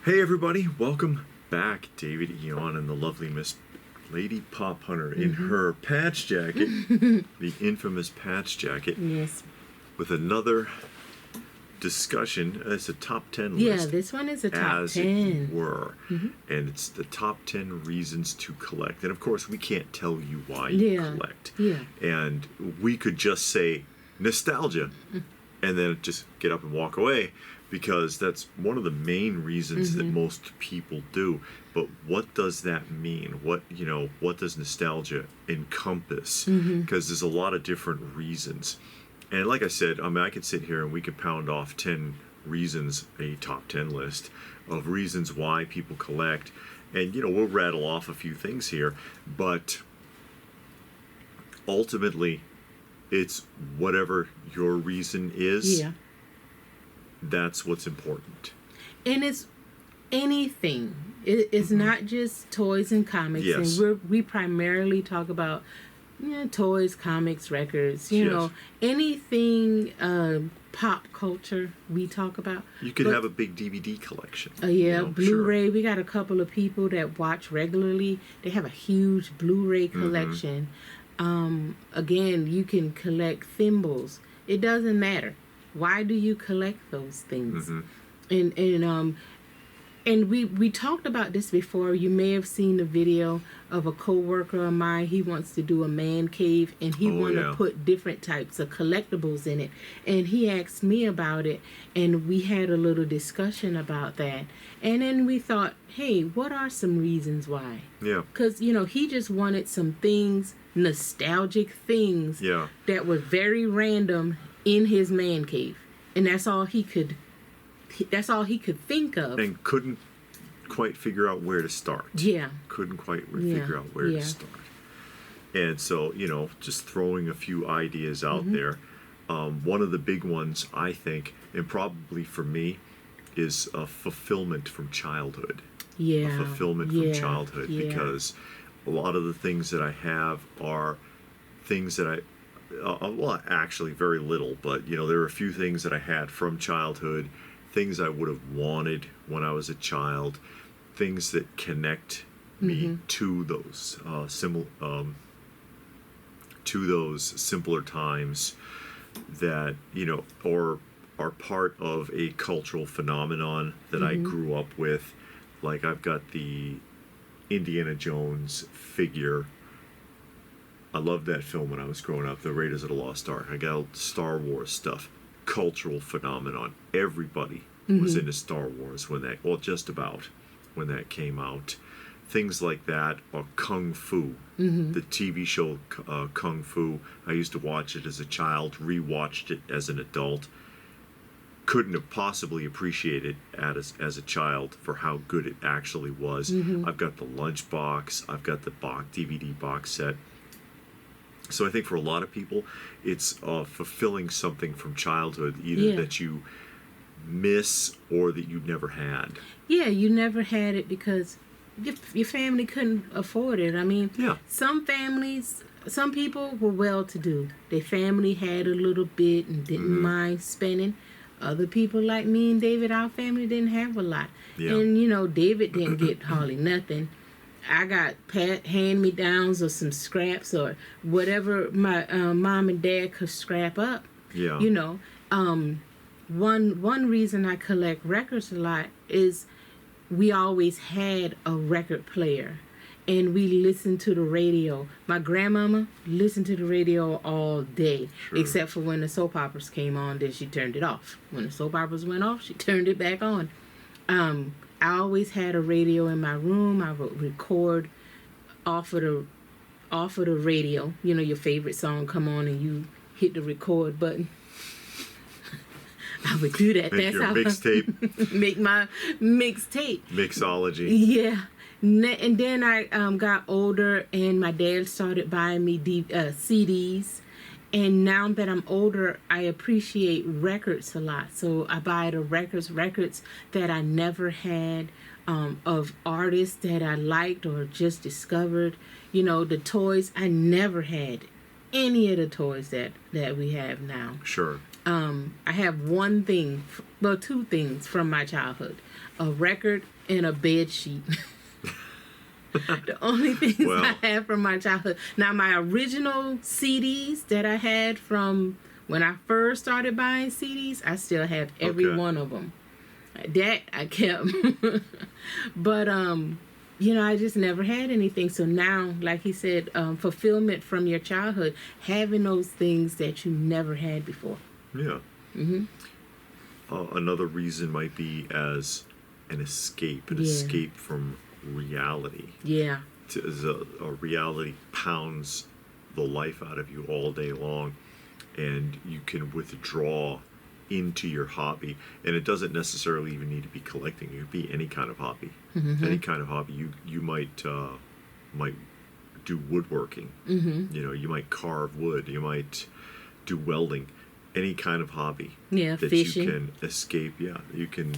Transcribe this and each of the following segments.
Hey everybody, welcome back. David Eon and the lovely Miss Lady Pop Hunter in her patch jacket, the infamous patch jacket, Yes. with another discussion. It's a top 10 Yeah, list. this one is a top as 10. it were. And it's the top 10 reasons to collect. And of course, we can't tell you why you collect. Yeah. And we could just say nostalgia and then just get up and walk away, because that's one of the main reasons that most people do. But what does that mean? What does nostalgia encompass? Because there's a lot of different reasons. And like I said, I mean, I could sit here and we could pound off 10 reasons, a top 10 list of reasons why people collect. And, we'll rattle off a few things here. But ultimately, it's whatever your reason is. Yeah. That's what's important. And it's anything. It's not just toys and comics. Yes. And we primarily talk about toys, comics, records, you know, anything pop culture we talk about. You could have a big DVD collection. Blu-ray. Sure. We got a couple of people that watch regularly. They have a huge Blu-ray collection. Again, you can collect thimbles. It doesn't matter. Why do you collect those things? And we talked about this before. You may have seen the video of a coworker of mine. He wants to do a man cave, and he wants to put different types of collectibles in it. And he asked me about it, and we had a little discussion about that. And then we thought, hey, what are some reasons why? Yeah. Because, he just wanted some things, nostalgic things that were very random in his man cave. And that's all he could think of. And couldn't quite figure out where to start. Yeah. Couldn't quite figure out where to start. And so, just throwing a few ideas out there. One of the big ones, I think, and probably for me, is a fulfillment from childhood. Yeah. A fulfillment from childhood. Because a lot of the things that I have are things that well, actually very little, but, there are a few things that I had from childhood, things I would have wanted when I was a child, things that connect me to those simpler times that, or are part of a cultural phenomenon that I grew up with. Like, I've got the Indiana Jones figure. I loved that film when I was growing up, The Raiders of the Lost Ark. I got Star Wars stuff. Cultural phenomenon. Everybody was into Star Wars just about when that came out. Things like that, or Kung Fu. The TV show Kung Fu. I used to watch it as a child, rewatched it as an adult. Couldn't have possibly appreciated it as a child for how good it actually was. I've got the Lunchbox. I've got the DVD box set. So I think for a lot of people, it's fulfilling something from childhood, either that you miss or that you never had. Yeah, you never had it because your family couldn't afford it. I mean, some people were well-to-do. Their family had a little bit and didn't mind spending. Other people like me and David, our family didn't have a lot. Yeah. And, David didn't get hardly nothing. I got hand-me-downs or some scraps or whatever my mom and dad could scrap up. Yeah. One reason I collect records a lot is we always had a record player, and we listened to the radio. My grandmama listened to the radio all day, except for when the soap operas came on, then she turned it off. When the soap operas went off, she turned it back on. I always had a radio in my room. I would record off of the radio. Your favorite song come on and you hit the record button. I would do that. Make your mixtape. Make my mixtape. Mixology. Yeah. And then I got older and my dad started buying me CDs. And now that I'm older, I appreciate records a lot. So I buy the records that I never had, of artists that I liked or just discovered. The toys, I never had any of the toys that we have now. Sure. I have one thing, well, two things from my childhood: a record and a bed sheet. The only things I have from my childhood. Now, my original CDs that I had from when I first started buying CDs, I still have every one of them. That I kept. But, I just never had anything. So now, like he said, fulfillment from your childhood, having those things that you never had before. Yeah. Mm-hmm. Another reason might be as an escape from reality. Yeah. A reality pounds the life out of you all day long, and you can withdraw into your hobby. And it doesn't necessarily even need to be collecting. It could be any kind of hobby. Mm-hmm. Any kind of hobby. You might do woodworking. Mm-hmm. You might carve wood. You might do welding. Any kind of hobby. Yeah, that fishing. You can escape. Yeah, you can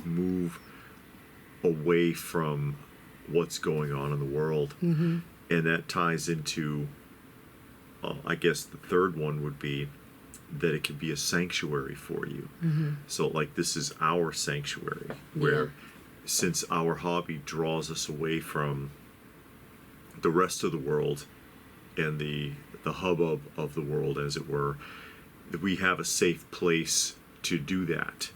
move away from what's going on in the world. Mm-hmm. And that ties into, I guess the third one would be that it could be a sanctuary for you. Mm-hmm. So like this is our sanctuary where since our hobby draws us away from the rest of the world and the hubbub of the world, as it were, that we have a safe place to do that.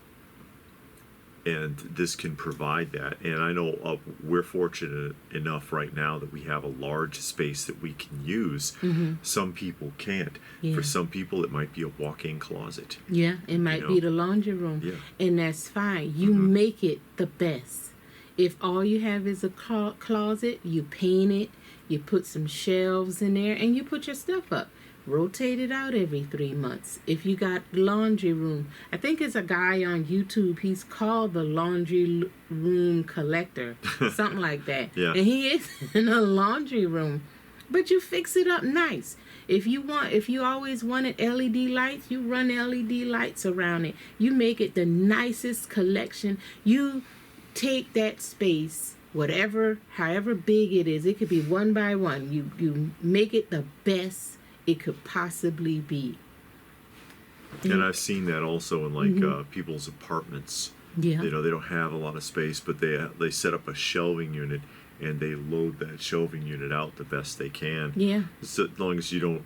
And this can provide that. And I know we're fortunate enough right now that we have a large space that we can use. Mm-hmm. Some people can't. Yeah. For some people, it might be a walk-in closet. Yeah, it might be the laundry room. Yeah. And that's fine. You make it the best. If all you have is a closet, you paint it, you put some shelves in there, and you put your stuff up. Rotate it out every 3 months. If you got laundry room, I think it's a guy on YouTube. He's called the laundry room collector, something like that. Yeah. And he is in a laundry room, but you fix it up nice. If you always wanted LED lights, you run LED lights around it. You make it the nicest collection. You take that space, however big it is. It could be 1 by 1. You make it the best it could possibly be. And I've seen that also in people's apartments. Yeah. They don't have a lot of space, but they set up a shelving unit and they load that shelving unit out the best they can. Yeah. So as long as you don't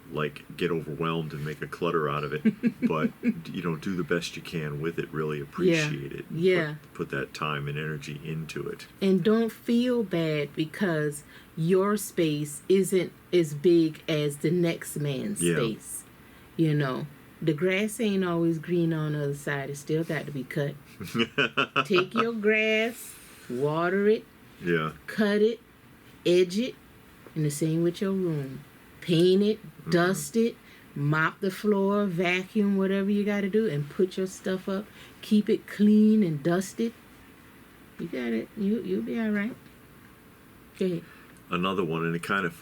get overwhelmed and make a clutter out of it, but do the best you can with it. Really appreciate it. Yeah. Put that time and energy into it. And don't feel bad because your space isn't as big as the next man's space. The grass ain't always green on the other side. It's still got to be cut. Take your grass, water it, cut it, edge it, and the same with your room. Paint it, dust it, mop the floor, vacuum, whatever you got to do, and put your stuff up. Keep it clean and dusted. You got it. You'll be all right. Go ahead. Another one, and it kind of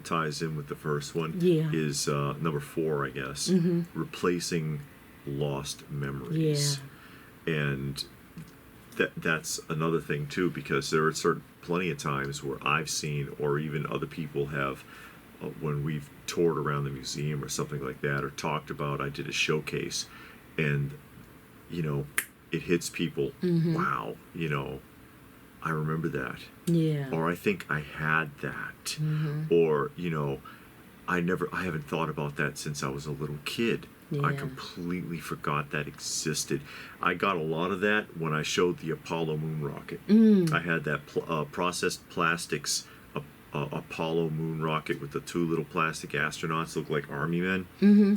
ties in with the first one, is number 4, I guess, replacing lost memories. Yeah. And that's another thing, too, because there are plenty of times where I've seen, or even other people have, when we've toured around the museum or something like that, or talked about, I did a showcase, and, it hits people, wow, I remember that. Yeah. Or I think I had that. Mm-hmm. Or, I haven't thought about that since I was a little kid. Yeah. I completely forgot that existed. I got a lot of that when I showed the Apollo moon rocket. I had that processed plastics Apollo moon rocket with the 2 little plastic astronauts, look like army men. Mm-hmm.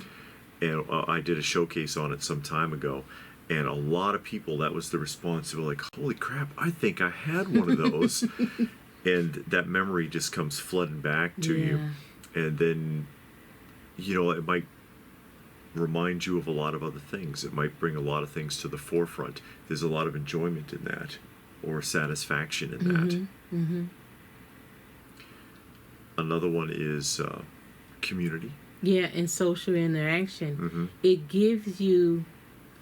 And I did a showcase on it some time ago. And a lot of people, that was the response. They were like, holy crap, I think I had one of those. And that memory just comes flooding back to you. And then, it might remind you of a lot of other things. It might bring a lot of things to the forefront. There's a lot of enjoyment in that, or satisfaction in that. Mm-hmm. Another one is community. Yeah, and social interaction. Mm-hmm. It gives you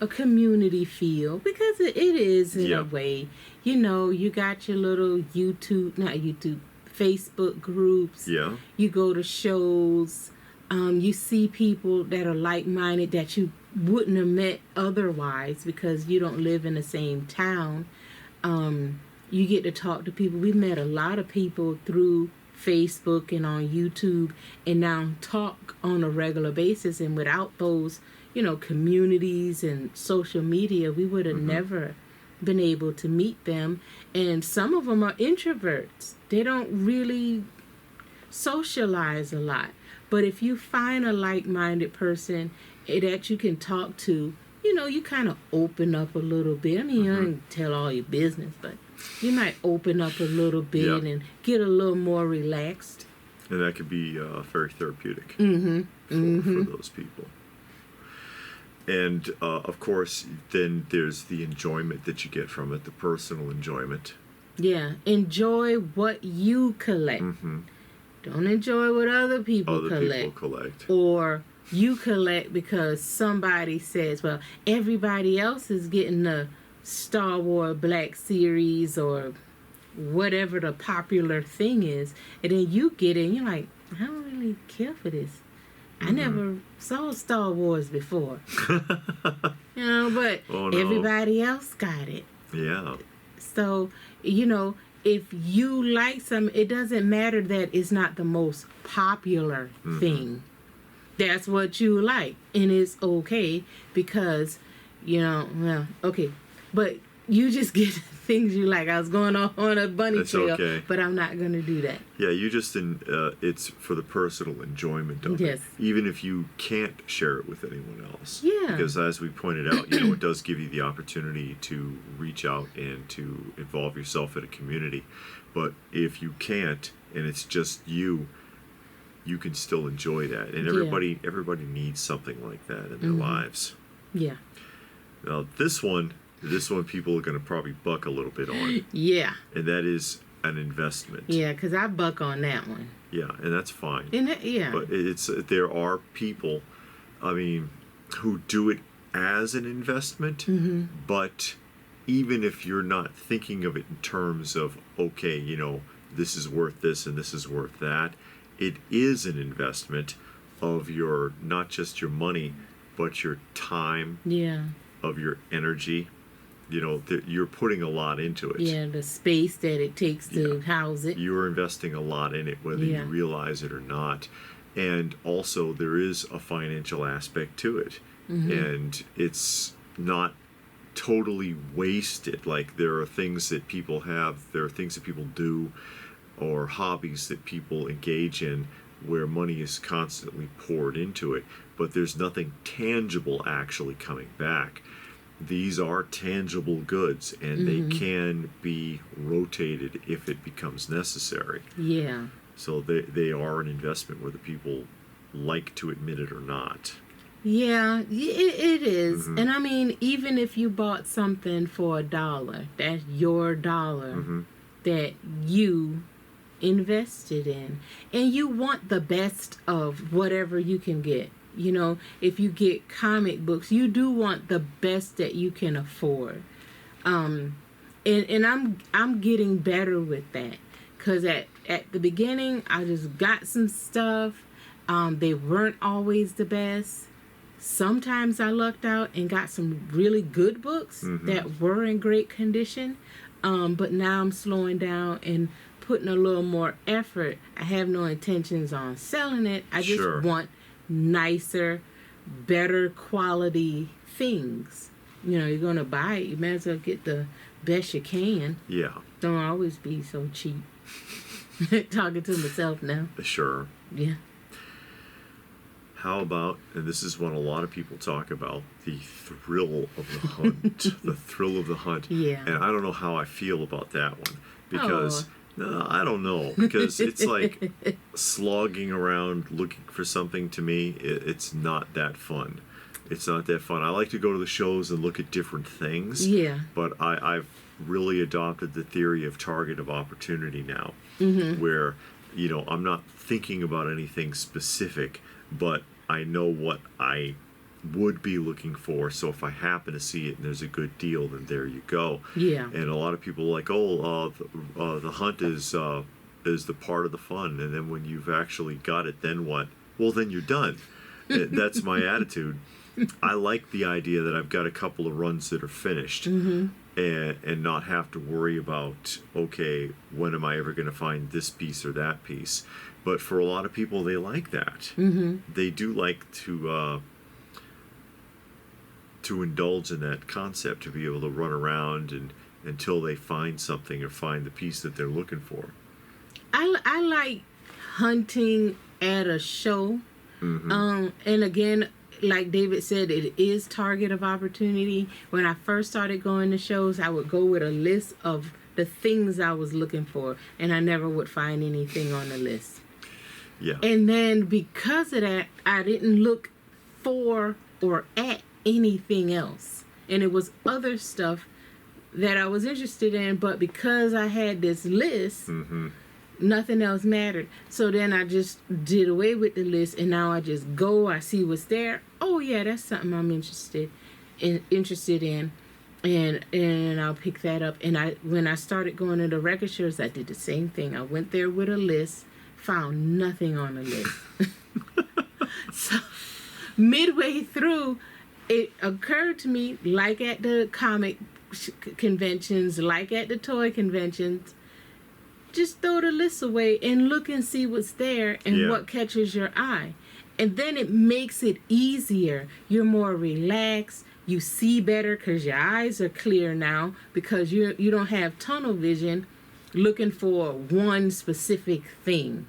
a community feel, because it is in a way. You got your little Facebook groups. You go to shows. You see people that are like-minded that you wouldn't have met otherwise because you don't live in the same town. You get to talk to people. We met a lot of people through Facebook and on YouTube, and now talk on a regular basis. And without those, communities and social media, we would have never been able to meet them. And some of them are introverts. They don't really socialize a lot. But if you find a like-minded person that you can talk to, you kind of open up a little bit. I mean, you don't tell all your business, but you might open up a little bit and get a little more relaxed. And that could be very therapeutic for those people. And, of course, then there's the enjoyment that you get from it, the personal enjoyment. Yeah. Enjoy what you collect. Don't enjoy what other people collect. Or you collect because somebody says, well, everybody else is getting the Star Wars Black Series or whatever the popular thing is. And then you get it and you're like, I don't really care for this. I never saw Star Wars before. But everybody else got it. Yeah. So, if you like something, it doesn't matter that it's not the most popular thing. That's what you like. And it's okay because, okay. But you just get things you like. I was going on a bunny trail, but I'm not going to do that. Yeah, you just, it's for the personal enjoyment of it. Even if you can't share it with anyone else. Yeah. Because as we pointed out, it does give you the opportunity to reach out and to involve yourself in a community. But if you can't, and it's just you can still enjoy that. And everybody needs something like that in their lives. Yeah. Now, this one people are going to probably buck a little bit on. Yeah. And that is an investment. Yeah, because I buck on that one. Yeah, and that's fine. But there are people, who do it as an investment, but even if you're not thinking of it in terms of, okay, this is worth this and this is worth that, it is an investment of your, not just your money, but your time, of your energy. You're putting a lot into it. Yeah, the space that it takes to house it. You're investing a lot in it, whether you realize it or not. And also, there is a financial aspect to it. And it's not totally wasted. Like, there are things that people have, there are things that people do, or hobbies that people engage in where money is constantly poured into it, but there's nothing tangible actually coming back. These are tangible goods, and they can be rotated if it becomes necessary. Yeah. So they are an investment whether people like to admit it or not. Yeah, it is. And even if you bought something for $1, that's your dollar that you invested in. And you want the best of whatever you can get. If you get comic books, you do want the best that you can afford. And I'm getting better with that. Because at the beginning, I just got some stuff. They weren't always the best. Sometimes I lucked out and got some really good books that were in great condition. But now I'm slowing down and putting a little more effort. I have no intentions on selling it. I just want nicer, better quality things. You're going to buy it. You might as well get the best you can. Yeah. Don't always be so cheap. Talking to myself now. Sure. Yeah. How about, and this is what a lot of people talk about, the thrill of the hunt. The thrill of the hunt. Yeah. And I don't know how I feel about that one. Because, I don't know. Because it's like slogging around looking for something. To me, it's not that fun. It's not that fun. I like to go to the shows and look at different things. Yeah. But I've really adopted the theory of target of opportunity now. Where, I'm not thinking about anything specific, but I know what I would be looking for. So if I happen to see it and there's a good deal, then there you go. Yeah. And a lot of people are like, the hunt is the part of the fun. And then when you've actually got it, then what? Well, then you're done. That's my attitude. I like the idea that I've got a couple of runs that are finished, and not have to worry about, okay, when am I ever going to find this piece or that piece. But for a lot of people, they like that. They do like to indulge in that concept, to be able to run around and until they find something or find the piece that they're looking for. I like hunting at a show. And again, like David said, it is target of opportunity. When I first started going to shows, I would go with a list of the things I was looking for, and I never would find anything on the list. Yeah. And then because of that, I didn't look for or at anything else. And it was other stuff that I was interested in, but because I had this list, nothing else mattered. So then I just did away with the list, and now I just go, I see what's there. Oh yeah, that's something I'm interested in, and I'll pick that up. And when I started going to the record stores, I did the same thing. I went there with a list, found nothing on the list. So midway through, it occurred to me, like at the comic conventions, like at the toy conventions, just throw the list away and look and see what's there and what catches your eye. And then it makes it easier. You're more relaxed. You see better because your eyes are clear now, because you don't have tunnel vision looking for one specific thing.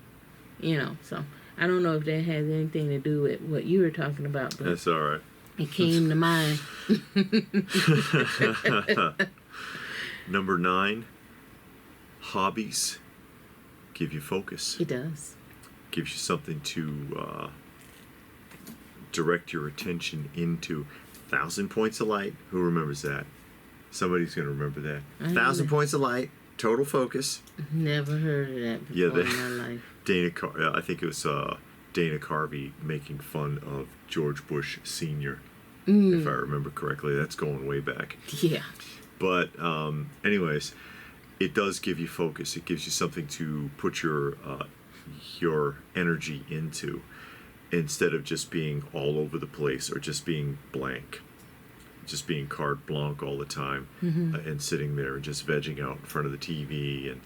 So I don't know if that has anything to do with what you were talking about. But that's all right. It came to mind. Number 9, hobbies give you focus. It does. Gives you something to direct your attention into. 1,000 points of light. Who remembers that? Somebody's going to remember that. 1,000 points of light. Total focus. Never heard of that before in my life. I think it was Dana Carvey making fun of George Bush Sr., if I remember correctly. That's going way back. Yeah. But anyways, it does give you focus. It gives you something to put your energy into, instead of just being all over the place or just being blank, just being carte blanche all the time, and sitting there and just vegging out in front of the TV. And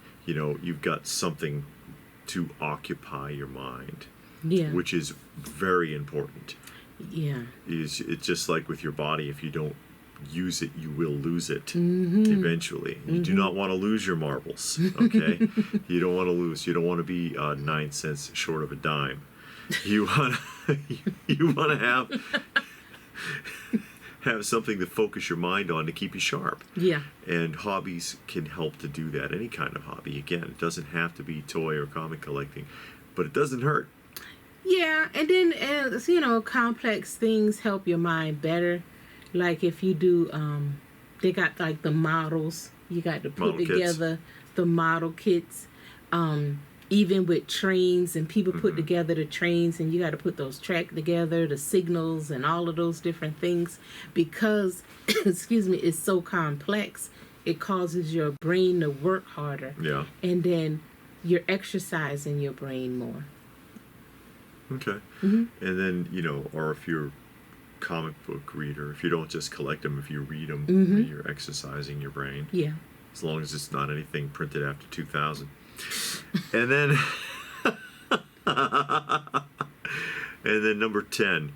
you've got something to occupy your mind, which is very important. Yeah. It's just like with your body. If you don't use it, you will lose it eventually. You do not want to lose your marbles, okay? You don't want to lose. You don't want to be 9 cents short of a dime. You want to have something to focus your mind on to keep you sharp. Yeah. And hobbies can help to do that. Any kind of hobby. Again, it doesn't have to be toy or comic collecting, but it doesn't hurt. Yeah, and then complex things help your mind better. Like if you do, they got like the models. You got to put together the model kits. Even with trains, and people put together the trains, and you got to put those track together, the signals, and all of those different things, because, it's so complex. It causes your brain to work harder. Yeah. And then you're exercising your brain more. Okay. And then, or if you're a comic book reader, if you don't just collect them, if you read them, you're exercising your brain. Yeah. As long as it's not anything printed after 2000. And then number 10,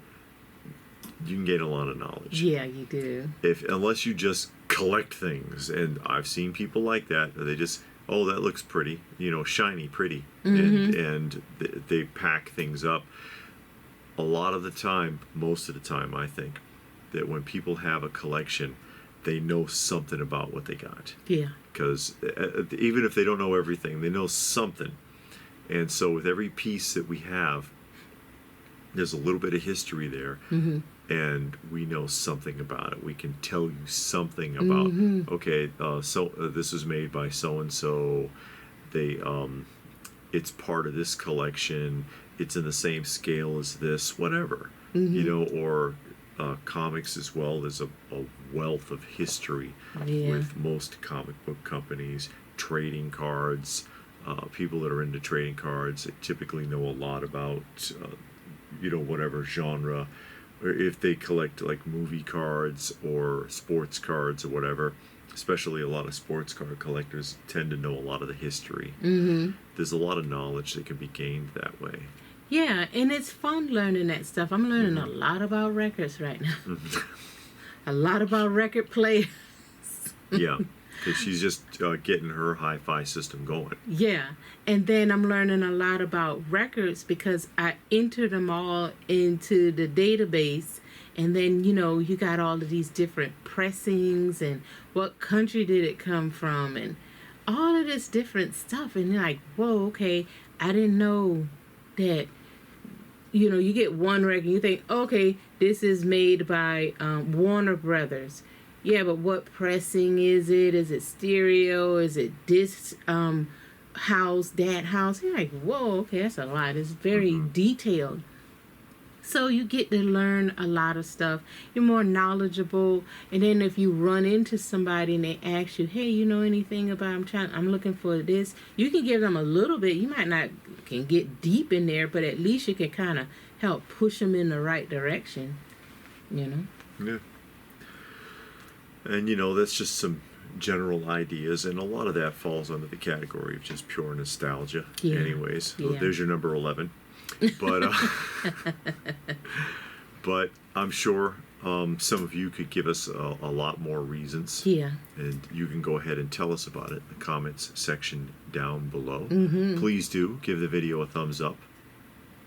you can gain a lot of knowledge. Yeah, you do. Unless you just collect things, and I've seen people like that. They just, oh, that looks pretty, shiny, pretty, and they pack things up. A lot of the time, most of the time, I think that when people have a collection, they know something about what they got. Yeah. Because even if they don't know everything, they know something. And so with every piece that we have, there's a little bit of history there. And we know something about it. We can tell you something about, okay, this was made by so-and-so. It's part of this collection. It's in the same scale as this, whatever. Or comics as well. There's a wealth of history with most comic book companies. Trading cards, people that are into trading cards typically know a lot about, whatever genre or if they collect like movie cards or sports cards or whatever, especially a lot of sports card collectors tend to know a lot of the history. Mm-hmm. There's a lot of knowledge that can be gained that way. Yeah, and it's fun learning that stuff. I'm learning a lot about records right now. A lot about record players. Yeah, because she's just getting her hi-fi system going. Yeah, and then I'm learning a lot about records because I enter them all into the database, and then you got all of these different pressings and what country did it come from and all of this different stuff, and you're like, whoa, okay, I didn't know that. You get one record, you think, okay, this is made by Warner Brothers. Yeah, but what pressing is it? Is it stereo? Is it disc house, that house? You're like, whoa, okay, that's a lot. It's very detailed. So you get to learn a lot of stuff. You're more knowledgeable. And then if you run into somebody and they ask you, hey, you know anything about, I'm looking for this, you can give them a little bit. You might not can get deep in there, but at least you can kind of help push them in the right direction, Yeah. And, that's just some general ideas, and a lot of that falls under the category of just pure nostalgia anyways. So there's your number 11. But but I'm sure some of you could give us a lot more reasons. Yeah. And you can go ahead and tell us about it in the comments section down below. Please do give the video a thumbs up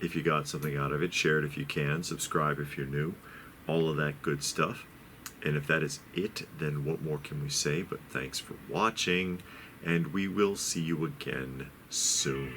if you got something out of it. Share it if you can. Subscribe if you're new. All of that good stuff. And if that is it, then what more can we say? But thanks for watching, and we will see you again soon.